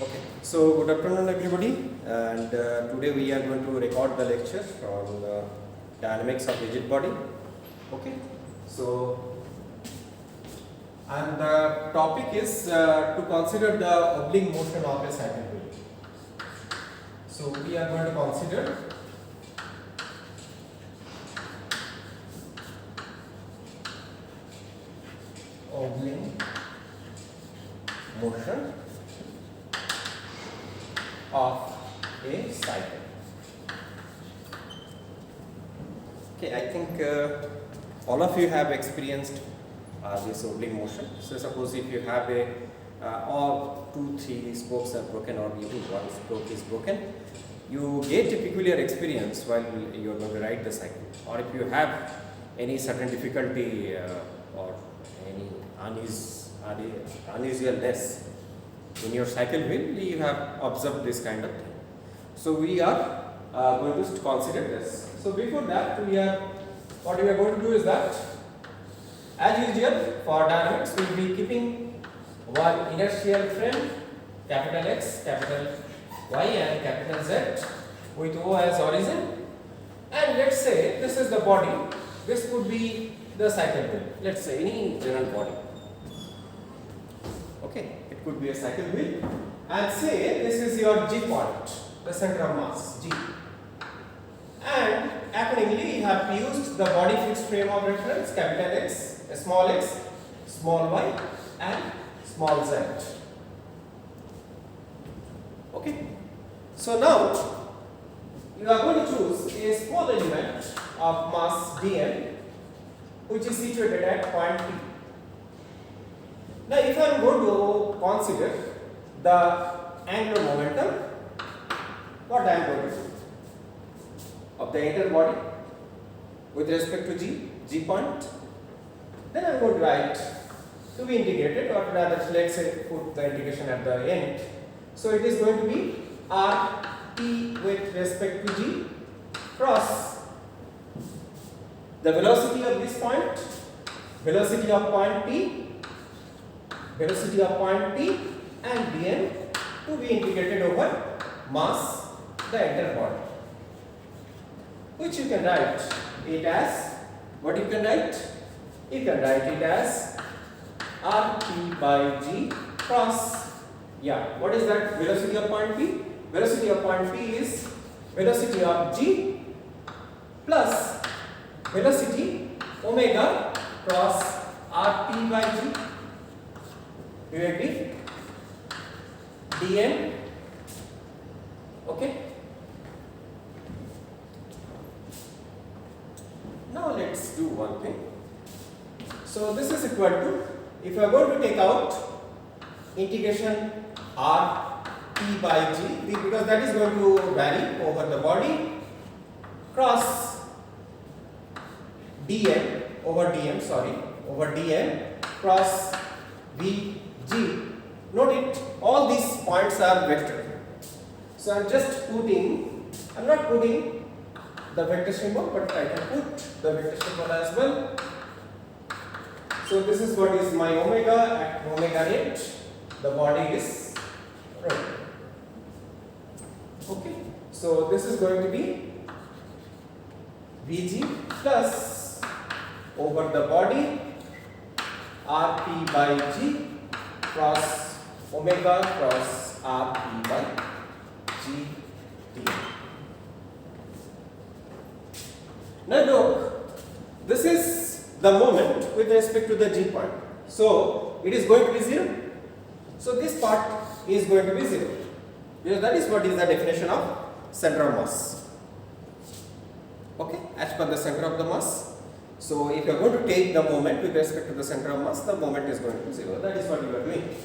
Okay, so good afternoon everybody, and today we are going to record the lecture on dynamics of rigid body. Okay, so and the topic is to consider the oblique motion of a cycle wheel. So we are going to consider oblique motion of a cycle. Okay, I think all of you have experienced this oblique motion. So suppose if you have a or 2-3 spokes are broken or even one spoke is broken, you get a peculiar experience while you are going to ride the cycle. Or if you have any certain difficulty or any unusualness in your cycle wheel, you have observed this kind of thing. So we are going to consider this. So before that, what we are going to do is that, as usual for dynamics, we will be keeping one inertial frame, capital X, capital Y and capital Z with O as origin, and let's say this is the body, this could be the cycle wheel, let's say any general body. Okay, it could be a cycle wheel, and say this is your G point, the center of mass G, and accordingly you have used the body fixed frame of reference capital X, small y and small z. Okay, so now you are going to choose a small element of mass dm which is situated at point P. Now if I am going to consider the angular momentum, what I am going to do of the entire body with respect to G point, then I am going to write to be integrated, or rather let's say put the integration at the end. So it is going to be RT with respect to G cross the velocity of this point, velocity of point P, and dm to be integrated over mass, the entire body, which you can write it as, what you can write? You can write it as RT by G cross, what is that velocity of point P? Velocity of point P is velocity of G plus velocity omega cross RT by G. You agree? dm. Okay. Now let's do one thing. So this is equal to, if I am going to take out integration RT by G, because that is going to vary over the body, cross dm over dm cross Vg. Note it, all these points are vector. So I am just putting, I am not putting the vector symbol, but I can put the vector symbol as well. So this is what is my omega at omega rate, the body is rotating. Okay, so this is going to be Vg plus over the body Rp by G cross omega cross Rp by G dm. Now look, this is the moment with respect to the G point. So it is going to be 0. So this part is going to be 0. Because that is what is the definition of center of mass. Okay, as per the center of the mass. So if you are going to take the moment with respect to the center of mass, the moment is going to be 0. That is what you are doing.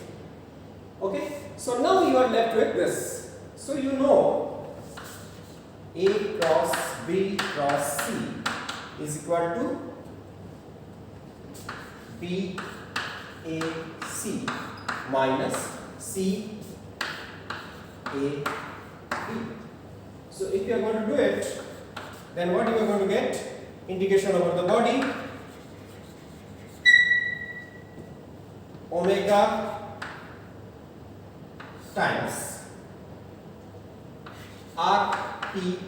Okay, so now you are left with this. So you know A cross B cross C is equal to B A C minus C A B. So if you are going to do it, then what you are going to get? Integration over the body omega times RT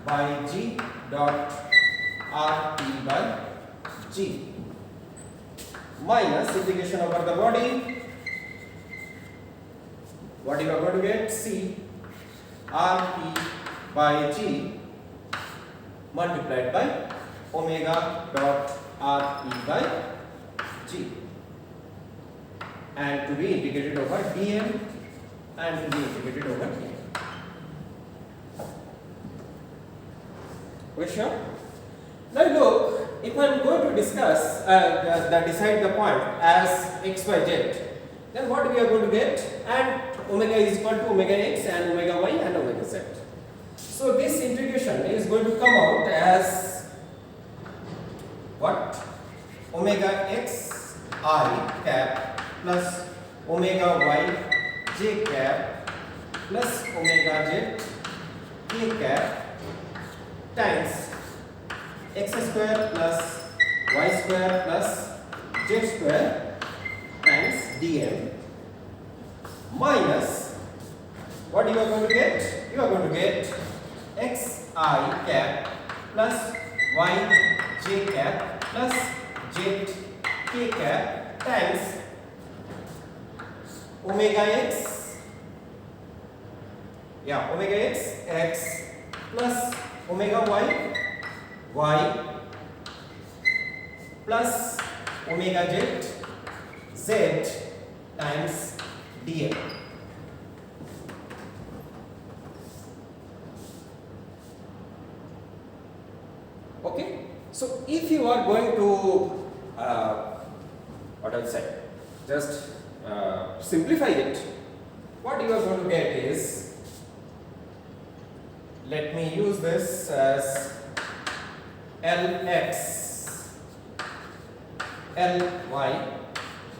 by G dot RT by G minus integration over the body. What you are going to get? C RT by G multiplied by omega dot RT by G, and to be integrated over dm and to be integrated over dm. We sure? Now look, if I am going to discuss decide the point as x, y, z, then what we are going to get? And omega is equal to omega x and omega y and omega z. So this integration is going to come out as what? Omega x I cap plus omega y j cap plus omega z k cap times x square plus y square plus z square times dm minus what you are going to get? You are going to get x I cap plus y j cap plus z k cap times omega x, omega x plus omega y plus omega z times dm. Okay, so if you are going to what I'll say, just simplify it, what you are going to get is, let me use this as Lx, Ly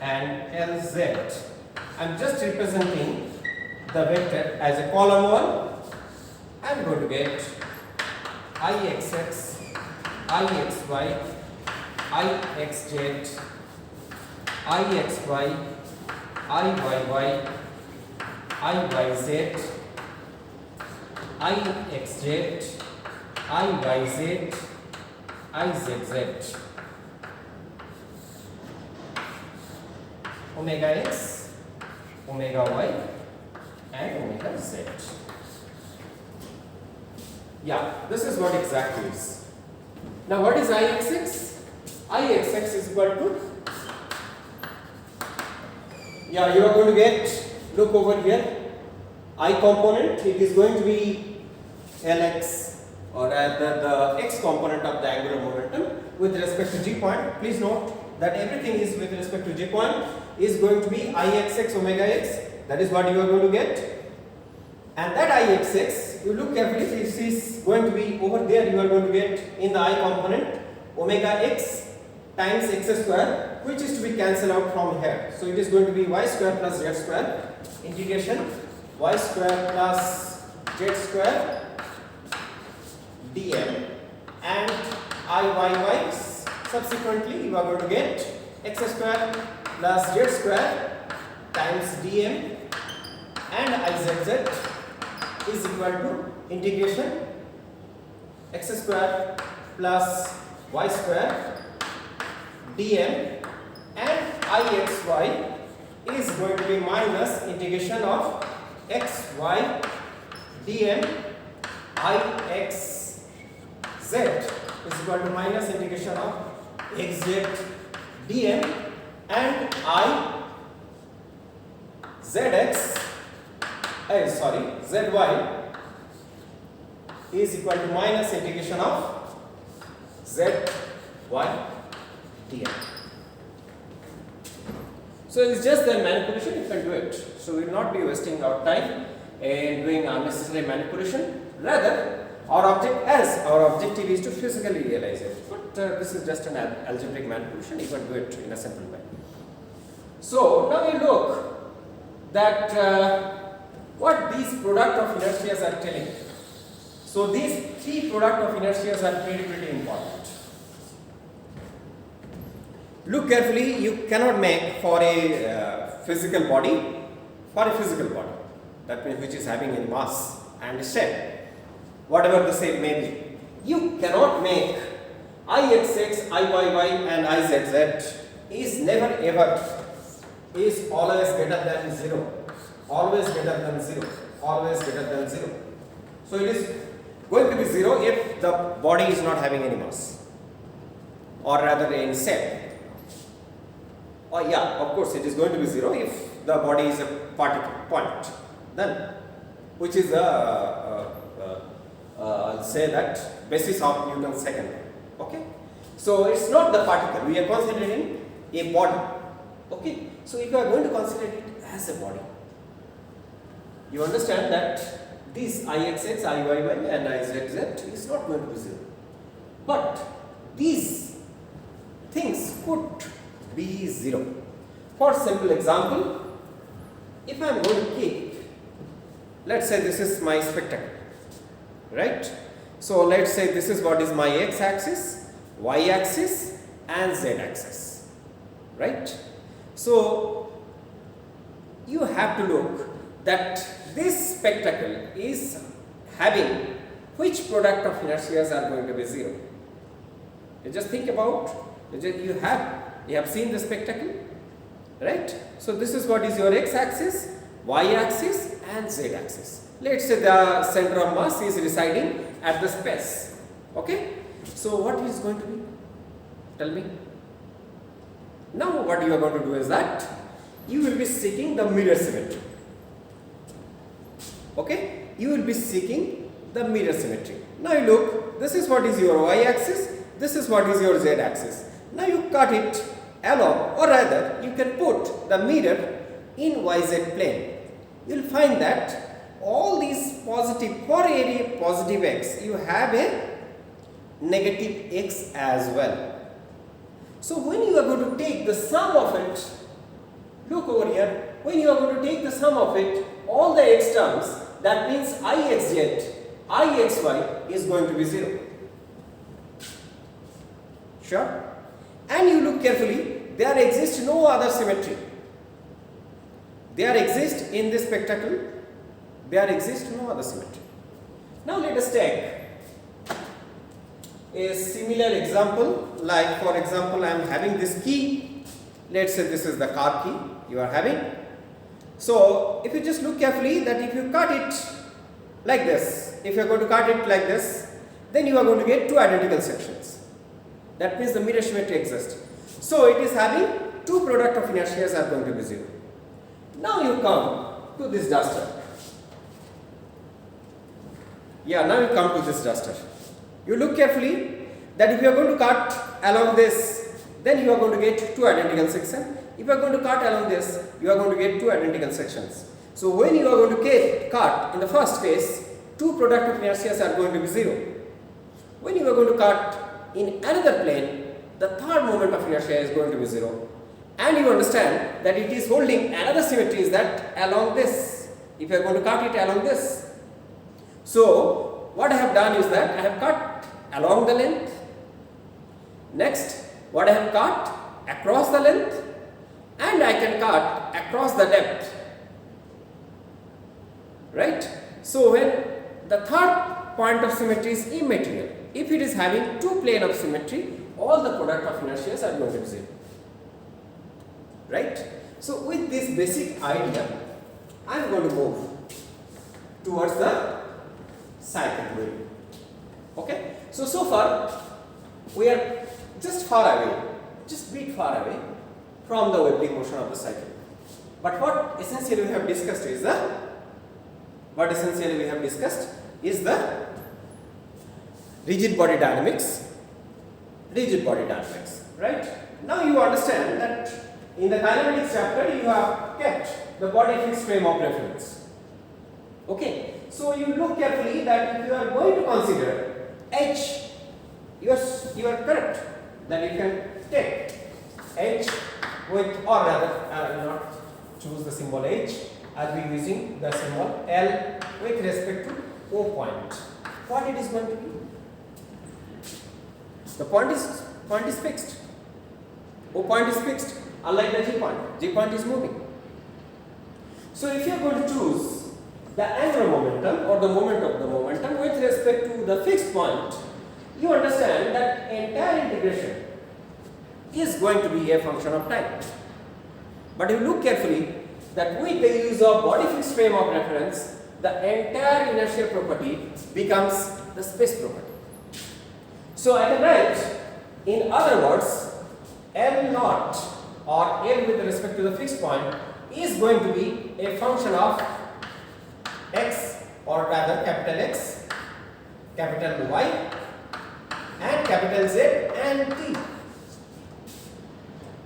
and Lz. I am just representing the vector as a column 1. I am going to get Ixx, Ixy, Ixz, Ixy, Iyy, Iyz, Ixz, Iyz, Izz, omega x, omega y and omega z. This is what exactly is. Now what is Ixx? Ixx is equal to, you are going to get, look over here, I component, it is going to be Lx, or the x component of the angular momentum with respect to g point. Please note that everything is with respect to g point is going to be Ixx omega x. That is what you are going to get. And that Ixx, you look carefully, this is going to be over there, you are going to get in the I component omega x times x square, which is to be cancelled out from here. So it is going to be y square plus z square integration y square plus z square dm, and Iyy, subsequently you are going to get x square plus z square times dm, and Izz is equal to integration x square plus y square dm, and Ixy is going to be minus integration of xy dm, Ixz is equal to minus integration of xz dm, and zy is equal to minus integration of zy dm. So it's just the manipulation, you can do it. So we will not be wasting our time in doing unnecessary manipulation. Rather, our objective is to physically realize it. But this is just an algebraic manipulation, you can do it in a simple way. So now we look that what these product of inertias are telling. So these three product of inertias are pretty important. Look carefully, you cannot make for a physical body, that means which is having a mass and shape, whatever the shape may be. You cannot make Ixx, Iyy and Izz is never ever is always greater than 0, always greater than 0, always greater than 0. So it is going to be 0 if the body is not having any mass, or rather any shape. Or yeah, of course it is going to be 0 if the body is a particle point, then which is I'll say that basis of Newton's second law. Okay, so it's not the particle, we are considering a body. Okay, so if you are going to consider it as a body, you understand that this Ixx, Iyy and Izz is not going to be 0, but these things could be 0. For simple example, if I am going to keep, let's say this is my spectacle, right? So let's say this is what is my x axis, y axis and z axis, right? So you have to look that this spectacle is having which product of inertias are going to be 0. You just think about, you have seen the spectacle, right? So this is what is your x axis, y axis and z axis. Let's say the center of mass is residing at the space. Okay, so what is going to be? Tell me. Now what you are going to do is that you will be seeking the mirror symmetry. Okay, you will be seeking the mirror symmetry. Now you look, this is what is your y axis, this is what is your z axis. Now you cut it along, or rather you can put the mirror in yz plane. You will find that all these positive, for any positive x, you have a negative x as well. So when you are going to take the sum of it, look over here, when you are going to take the sum of it, all the x terms, that means Ixz, Ixy is going to be 0. Sure? And you look carefully, there exists no other symmetry. There exists in this spectacle, there exists no other symmetry. Now let us take a similar example, like for example I am having this key, let's say this is the car key you are having. So if you just look carefully, that if you cut it like this, if you are going to cut it like this, then you are going to get two identical sections. That means the mirror symmetry exists. So it is having two product of inertias are going to be 0. Now you come to this duster. Yeah, now you come to this duster. You look carefully that if you are going to cut along this, then you are going to get two identical sections. If you are going to cut along this, you are going to get two identical sections. So when you are going to get cut in the first case, two product of inertias are going to be 0. When you are going to cut in another plane, the third moment of inertia is going to be 0. And you understand that it is holding another symmetry, is that along this. If you are going to cut it along this. So what I have done is that I have cut along the length. Next, what I have cut across the length, and I can cut across the depth. Right? So when the third point of symmetry is immaterial, if it is having two plane of symmetry, all the product of inertias are going to be 0. Right? So with this basic idea, I am going to move towards the cycle wheel. Okay? So far we are just far away, just a bit far away from the wobbling motion of the cycle. But what essentially we have discussed is the rigid body dynamics, right? Now you understand that in the kinematics chapter you have kept the body fixed frame of reference. Okay, so you look carefully that if you are going to consider h, you are correct that you can take h with, or rather I will not choose the symbol h, I will be using the symbol L with respect to O point. What it is going to be? The point is fixed. O point is fixed, unlike the G point. G point is moving. So if you are going to choose the angular momentum or the moment of the momentum with respect to the fixed point, you understand that entire integration is going to be a function of time. But you look carefully that with the use of body fixed frame of reference, the entire inertial property becomes the space property. So I can write, in other words, L naught or L with respect to the fixed point is going to be a function of x, or rather capital X, capital Y and capital Z and T,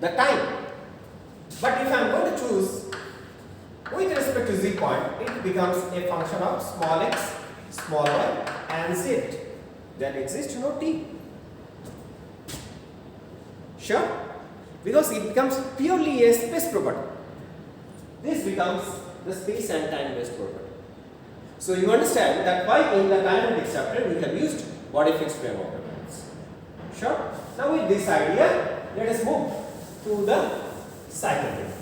the time. But if I am going to choose with respect to z point, it becomes a function of small x, small y and z. There exists no t. Sure? Because it becomes purely a space property. This becomes the space and time based property. So you understand that why in the kinematics chapter we have used body fixed frame of reference. Sure? Now with this idea, let us move to the cycle wheel.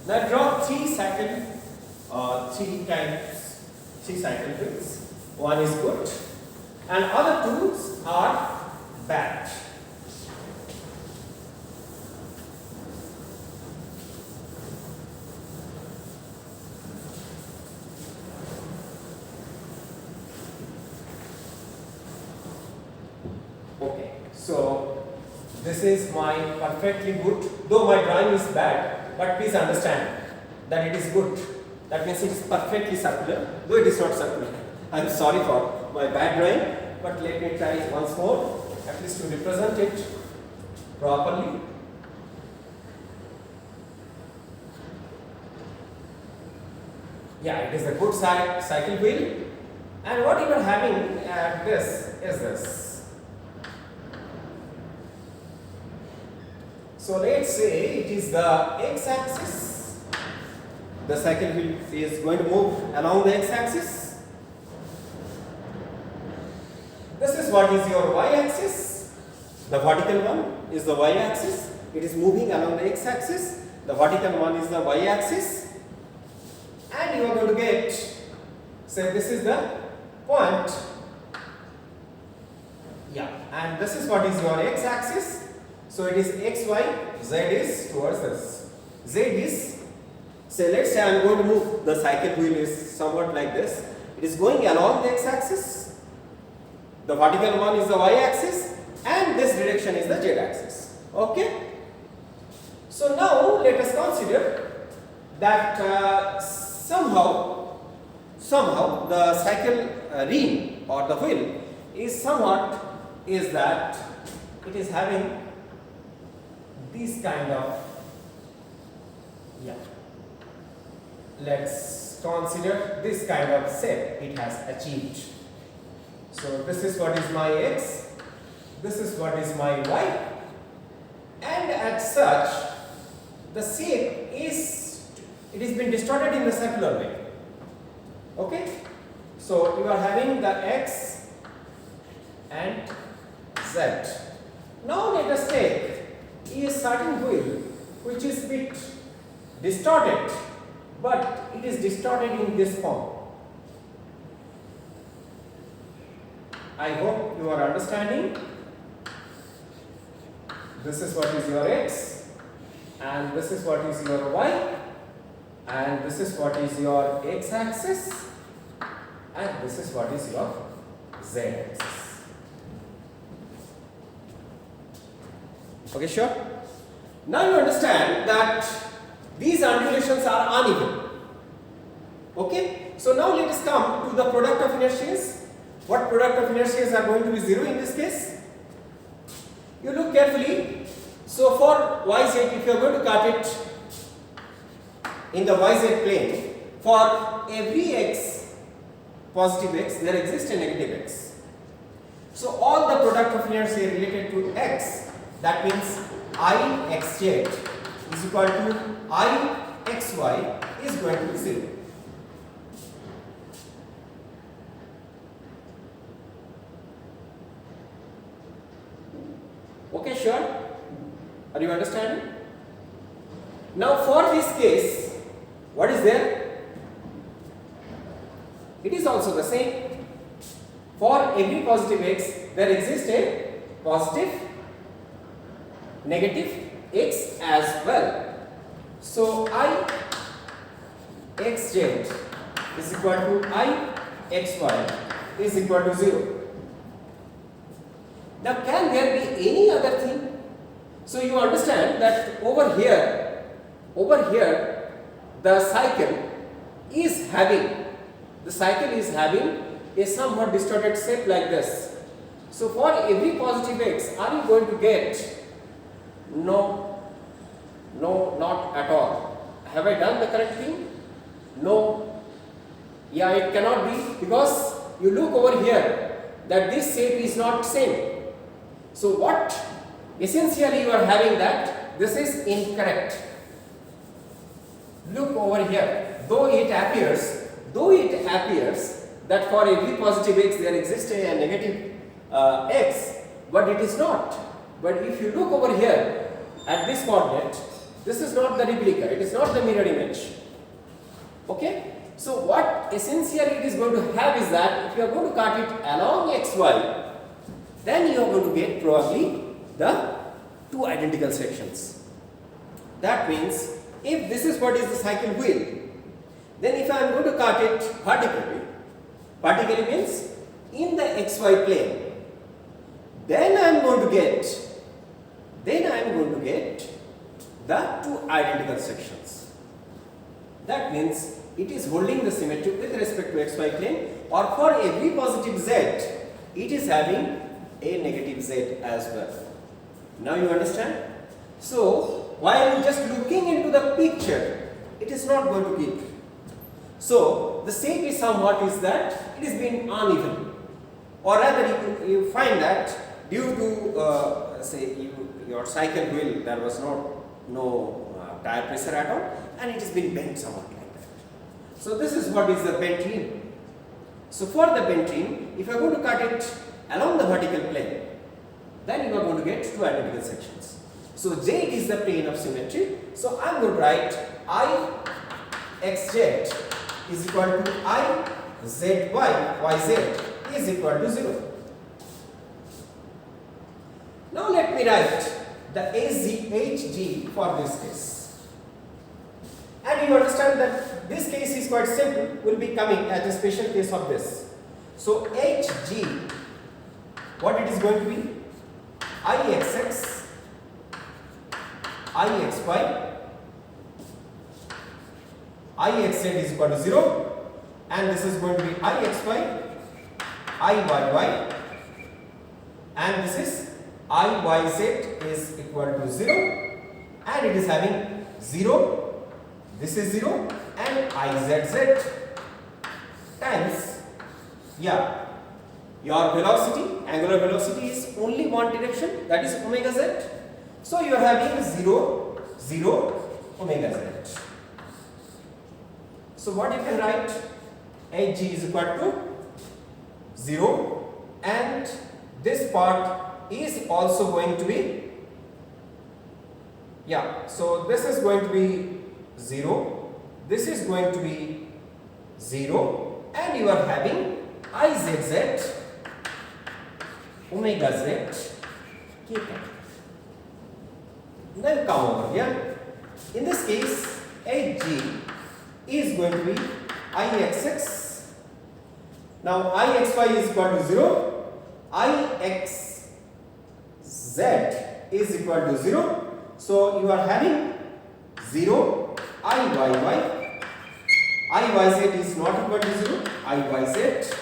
Now draw three cycle wheels. One is good and other two are bad. Okay, so this is my perfectly good, though my drawing is bad, but please understand that it is good. That means it is perfectly circular, though it is not circular. I am sorry for my bad drawing, but let me try it once more, at least to represent it properly. Yeah, it is a good cycle wheel, and what you are having at this is this. So let's say it is the x-axis. The cycle wheel is going to move along the x-axis. This is what is your y-axis. The vertical one is the y-axis. It is moving along the x-axis. The vertical one is the y-axis. And you are going to get, say this is the point. Yeah, and this is what is your x-axis. So it is x, y, z is towards this. Z is, say let's say I am going to move, the cycle wheel is somewhat like this. It is going along the x-axis. The vertical one is the y-axis and this direction is the z-axis. Okay? So now let us consider that somehow the cycle ring or the wheel is that it is having this kind of, yeah, let's consider this kind of shape it has achieved. So this is what is my x, this is what is my y, and as such the shape is, it has been distorted in the circular way. Okay, so you are having the x and z. Now let us take a certain wheel which is bit distorted, but it is distorted in this form. I hope you are understanding. This is what is your x and this is what is your y and this is what is your x-axis and this is what is your z-axis. Okay, sure? Now you understand that these undulations are uneven. Okay? So now let us come to the product of inertias. What product of inertias are going to be 0 in this case? You look carefully. So for yz, if you are going to cut it in the yz plane, for every x, positive x, there exists a negative x. So all the product of inertia related to x, that means I xz is equal to I xy is going to be 0. Okay, sure? Are you understanding? Now for this case, what is there? It is also the same. For every positive x, there exists a positive, negative x as well. So I xz is equal to I xy is equal to 0. Now can there be any other thing? So you understand that over here the cycle is having a somewhat distorted shape like this. So for every positive x, are you going to get? No, not at all. Have I done the correct thing? No. Yeah, it cannot be, because you look over here that this shape is not same. So what essentially you are having that this is incorrect. Look over here, though it appears that for every positive x there exists a negative x, but it is not. But if you look over here at this coordinate, this is not the replica, it is not the mirror image. Okay? So what essentially it is going to have is that if you are going to cut it along xy, then you are going to get probably the two identical sections. That means if this is what is the cycle wheel, then if I am going to cut it vertically means in the xy plane, then I am going to get the two identical sections. That means it is holding the symmetry with respect to xy plane, or for every positive z, it is having a negative z as well. Now you understand? So while just looking into the picture, it is not going to keep. So the shape is somewhat is that it is being uneven, or rather you find that due to say your cycle wheel there was no tire pressure at all, and it has been bent somewhat like that. So this is what is the bent rim. So for the bent rim, if you are going to cut it along the vertical plane, then you are going to get two identical sections. So Z is the plane of symmetry. So I am going to write I xz is equal to I zy yz is equal to 0. Now let me write the hg for this case. And you understand that this case is quite simple, will be coming as a special case of this. So hg, what it is going to be? Ixx, Ixy, Ixz is equal to 0, and this is going to be Ixy, Iyy, and this is Iyz is equal to 0, and it is having 0, this is 0, and Izz times, yeah, your velocity, angular velocity is only one direction, that is omega z. So you are having 0, 0, omega z. So what you can write? Hg is equal to 0, and this part is also going to be, yeah, so this is going to be 0, this is going to be 0, and you are having Izz omega z k. Now you come over here. In this case, Hg is going to be Ixx. Now Ixy is equal to 0, Ixz is equal to 0. So you are having 0, Iyy, Iyz is not equal to 0, Iyz,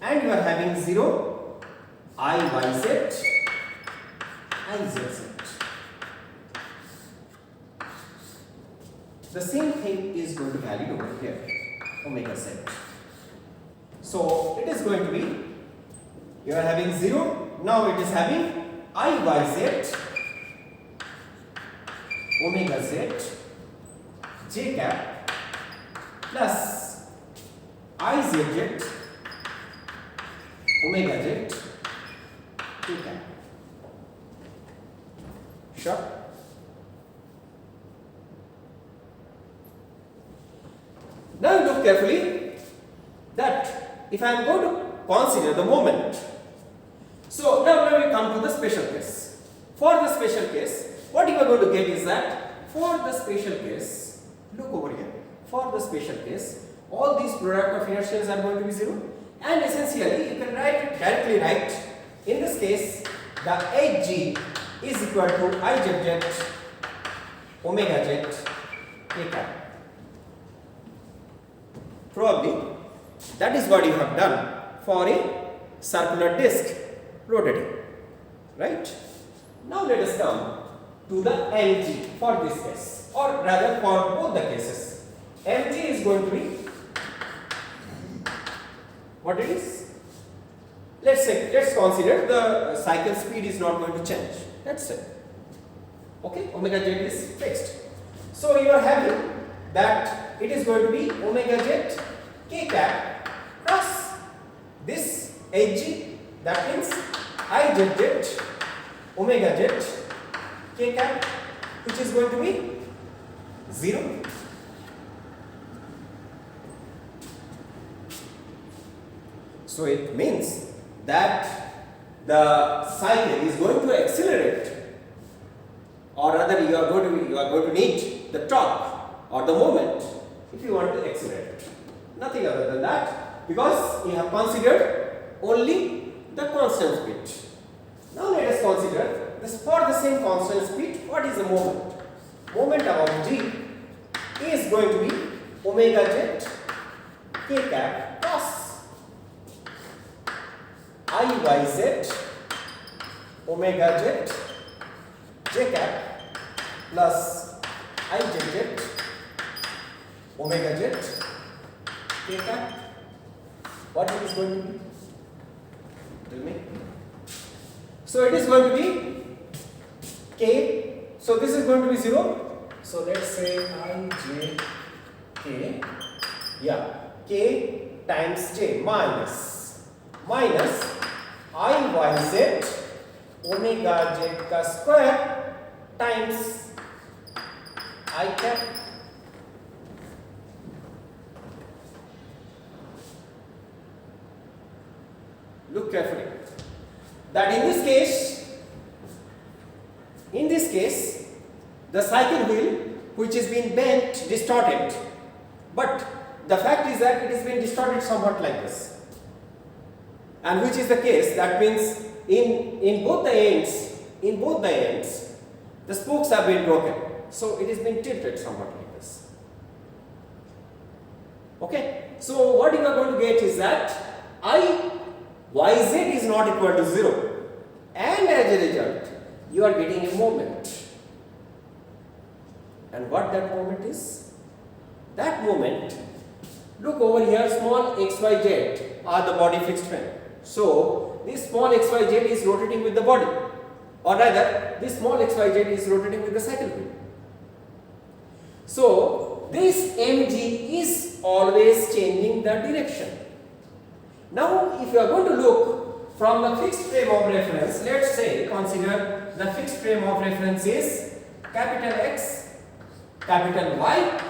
and you are having 0, Iyz, Izz. The same thing is going to be valued over here, omega z. So it is going to be, you are having 0, now it is having Iyz, omega z, j cap, plus Izz, omega z, k cap. Sure. Now look carefully that if I am going to consider the moment. So now we come to the special case. For the special case, what you are going to get is that for the special case, look over here. For the special case, all these product of inertials are going to be 0, and essentially you can directly write in this case the hg is equal to izz omega z k cap. Probably that is what you have done for a circular disc rotating, right? Now let us come to the mg for this case, or rather for both the cases. Mg is going to be what it is. Let's consider the cycle speed is not going to change. That's it. Okay, omega z is fixed. So you are having that it is going to be omega z k cap plus this hg, that means izz omega z k cap, which is going to be 0. So it means that the cycle is going to accelerate, or rather you are going to need the torque or the moment if you want to accelerate. Nothing other than that, because you have considered only the constant speed. Now let us consider this for the same constant speed. What is the moment? Moment about g is going to be omega z k cap cos Iyz omega z j cap plus Izz omega z k cap. What it is going to be? Tell me. So it is going to be k. So this is going to be 0. So let's say Ij k. Yeah, k times j minus Iyz omega z का square times I cap. Look carefully that in this case the cycle wheel which is being bent, distorted, but the fact is that it is being distorted somewhat like this. And which is the case, that means in both the ends the spokes have been broken, so it is being tilted somewhat like this. Okay, so what you are going to get is that Yz is not equal to 0, and as a result you are getting a moment. And what that moment is? That moment, look over here, small xyz are the body fixed frame. So this small xyz is rotating with the body, or rather this small xyz is rotating with the cycle wheel. So this mg is always changing the direction. Now if you are going to look from the fixed frame of reference, let's say consider the fixed frame of reference is capital X, capital Y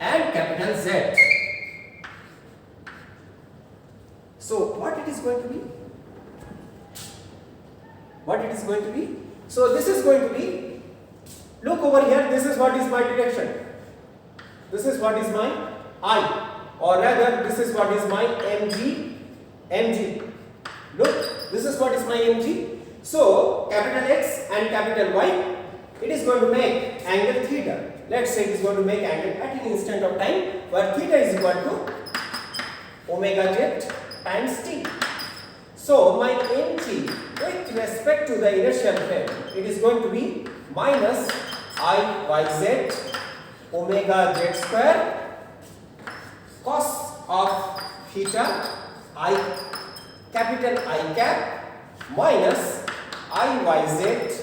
and capital Z. So what it is going to be? What it is going to be? So this is going to be, look over here, this is what is my direction. This is what is my I, or rather this is what is my mg. Look, this is what is my mg. So capital X and capital Y, it is going to make angle theta. Let's say it is going to make angle at an instant of time where theta is equal to omega z times t. So my mg with respect to the inertial frame, it is going to be minus Iyz omega z square cos of theta capital I cap minus Iyz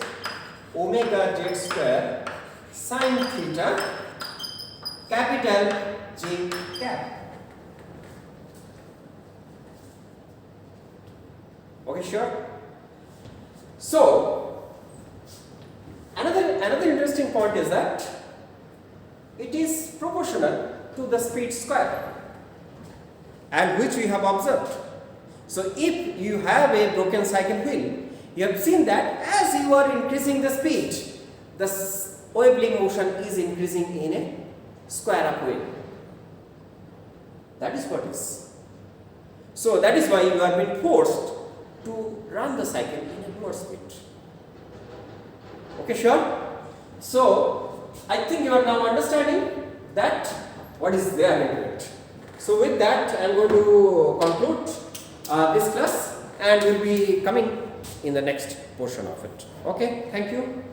omega z square sin theta capital J cap. Okay, sure. So interesting point is that it is proportional to the speed square, and which we have observed. So if you have a broken cycle wheel, you have seen that as you are increasing the speed, the wobbling motion is increasing in a square up wheel. That is what is. So that is why you are being forced to run the cycle in a lower speed. Okay, sure? So I think you are now understanding that what is there in it. So with that, I am going to conclude this class, and will be coming in the next portion of it. Okay, thank you.